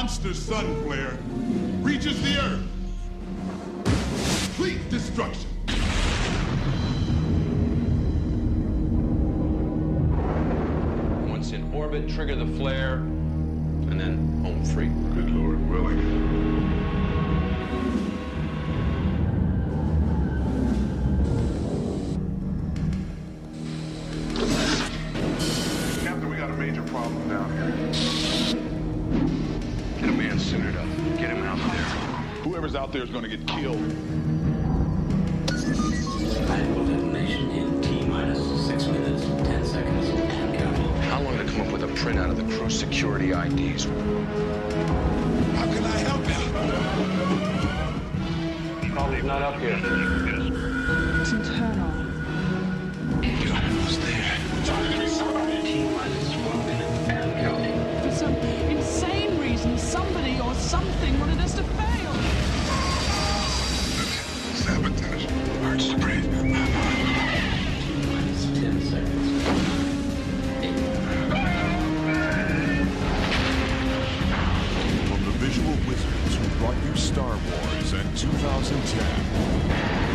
monster sun flare reaches the Earth. Complete destruction. Once in orbit, trigger the flare, and then home free. Good Lord willing. Captain, we got a major problem down here. Get a man suited up. Get him out there. Whoever's out there is going to get killed. Valuable detonation in T-minus 6 minutes, 10 seconds, and counting. How long to come up with a printout of the crew's security IDs? How can I help you? Probably not up here. It's internal. God, I was there. T-minus 1 minute, and counting. For some insane reason, somebody or something wanted us to fail. Sabotage. Hurts to breathe. T-minus 10 seconds. 8. From the visual wizards who brought you Star Wars and 2010.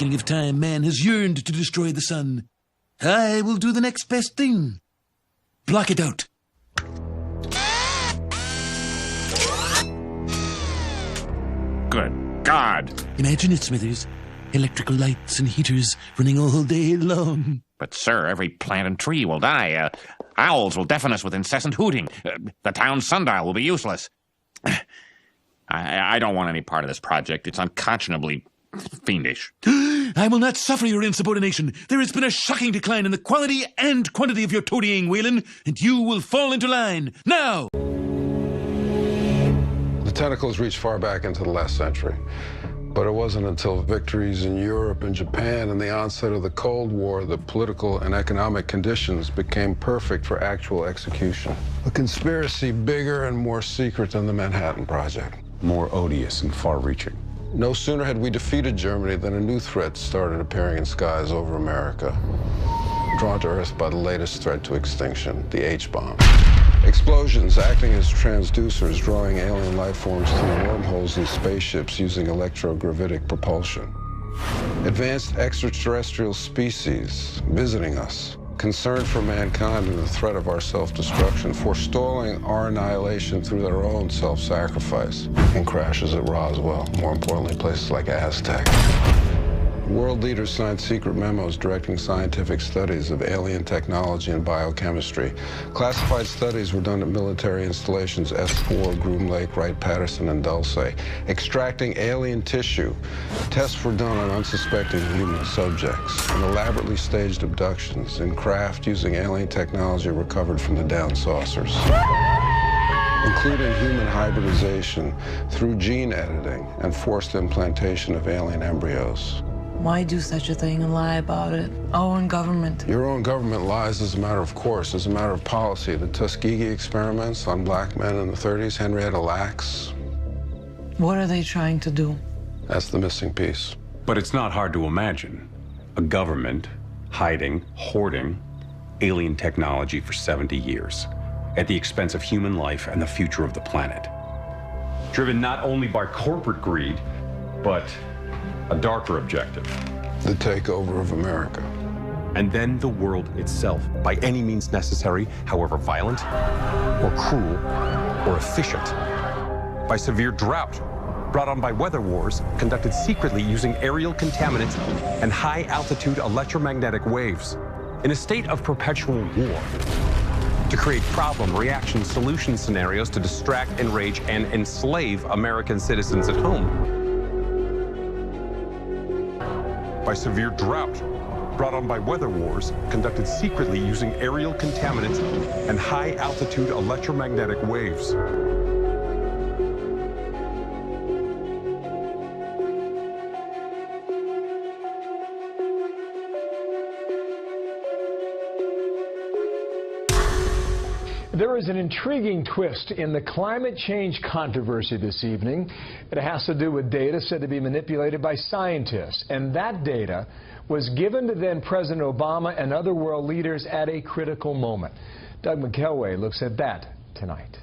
beginning of time, man has yearned to destroy the sun. I will do the next best thing. Block it out. Good God. Imagine it, Smithers. Electrical lights and heaters running all day long. But, sir, every plant and tree will die. Owls will deafen us with incessant hooting. The town sundial will be useless. I don't want any part of this project. It's unconscionably fiendish. I will not suffer your insubordination. There has been a shocking decline in the quality and quantity of your toadying, Whalen, and you will fall into line. Now! The tentacles reached far back into the last century. But it wasn't until victories in Europe and Japan and the onset of the Cold War that political and economic conditions became perfect for actual execution. A conspiracy bigger and more secret than the Manhattan Project. More odious and far-reaching. No sooner had we defeated Germany than a new threat started appearing in skies over America. Drawn to Earth by the latest threat to extinction, the H-bomb. Explosions acting as transducers, drawing alien life forms through wormholes in spaceships using electrogravitic propulsion. Advanced extraterrestrial species visiting us, concern for mankind and the threat of our self-destruction, forestalling our annihilation through their own self-sacrifice, and crashes at Roswell, more importantly, places like Aztec. World leaders signed secret memos directing scientific studies of alien technology and biochemistry. Classified studies were done at military installations S4, Groom Lake, Wright-Patterson, and Dulce. Extracting alien tissue. Tests were done on unsuspecting human subjects. And elaborately staged abductions in craft using alien technology recovered from the down saucers. Including human hybridization through gene editing and forced implantation of alien embryos. Why do such a thing and lie about it? Our own government. Your own government lies as a matter of course, as a matter of policy. The Tuskegee experiments on black men in the 30s, Henrietta Lacks. What are they trying to do? That's the missing piece. But it's not hard to imagine a government hiding, hoarding alien technology for 70 years at the expense of human life and the future of the planet. Driven not only by corporate greed, but a darker objective. The takeover of America. And then the world itself, by any means necessary, however violent, or cruel, or efficient. By severe drought, brought on by weather wars, conducted secretly using aerial contaminants and high-altitude electromagnetic waves. In a state of perpetual war. To create problem, reaction, solution scenarios to distract, enrage, and enslave American citizens at home. By severe drought, brought on by weather wars, conducted secretly using aerial contaminants and high-altitude electromagnetic waves. There is an intriguing twist in the climate change controversy this evening. It has to do with data said to be manipulated by scientists. And that data was given to then President Obama and other world leaders at a critical moment. Doug McKelway looks at that tonight.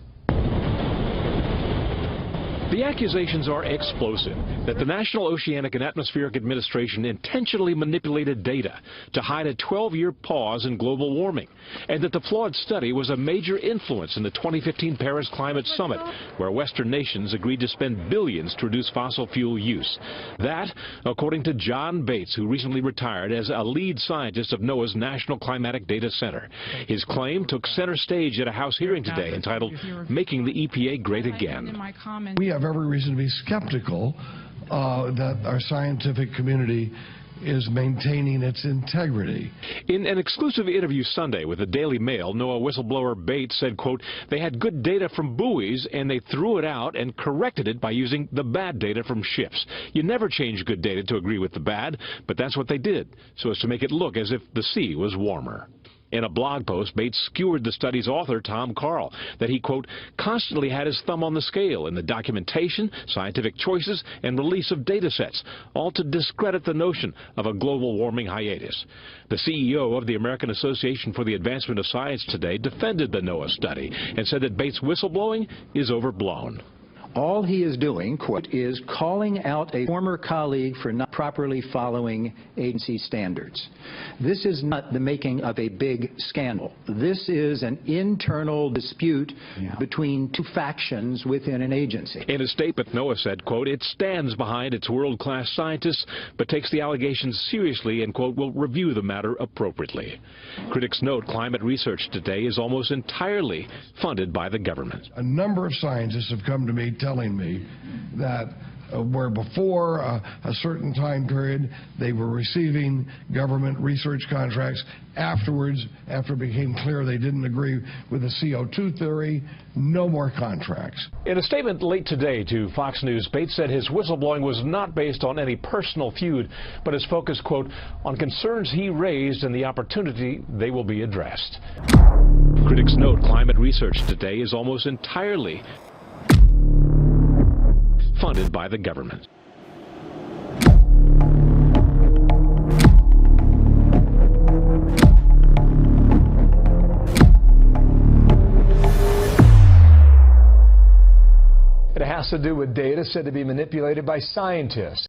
The accusations are explosive that the National Oceanic and Atmospheric Administration intentionally manipulated data to hide a 12-year pause in global warming, and that the flawed study was a major influence in the 2015 Paris Climate Summit, where Western nations agreed to spend billions to reduce fossil fuel use. That, according to John Bates, who recently retired as a lead scientist of NOAA's National Climatic Data Center. His claim took center stage at a House hearing today entitled "Making the EPA Great Again." We have every reason to be skeptical that our scientific community is maintaining its integrity. In an exclusive interview Sunday with the Daily Mail, NOAA whistleblower Bates said, quote, "They had good data from buoys and they threw it out and corrected it by using the bad data from ships. You never change good data to agree with the bad, but that's what they did, so as to make it look as if the sea was warmer." In a blog post, Bates skewered the study's author, Tom Carl, that he, quote, "constantly had his thumb on the scale in the documentation, scientific choices, and release of data sets, all to discredit the notion of a global warming hiatus." The CEO of the American Association for the Advancement of Science today defended the NOAA study and said that Bates' whistleblowing is overblown. all he is doing, quote, is calling out a former colleague for not properly following agency standards. This is not the making of a big scandal. This is an internal dispute between two factions within an agency. In a statement, NOAA said, quote, it stands behind its world-class scientists, but takes the allegations seriously and, quote, will review the matter appropriately. Critics note climate research today is almost entirely funded by the government. A number of scientists have come to me telling me that where before a certain time period they were receiving government research contracts, afterwards, after it became clear they didn't agree with the CO2 theory, no more contracts. In a statement late today to Fox News, Bates said his whistleblowing was not based on any personal feud, but is focused, quote, on concerns he raised and the opportunity they will be addressed. Critics note climate research today is almost entirely funded by the government. It has to do with data said to be manipulated by scientists.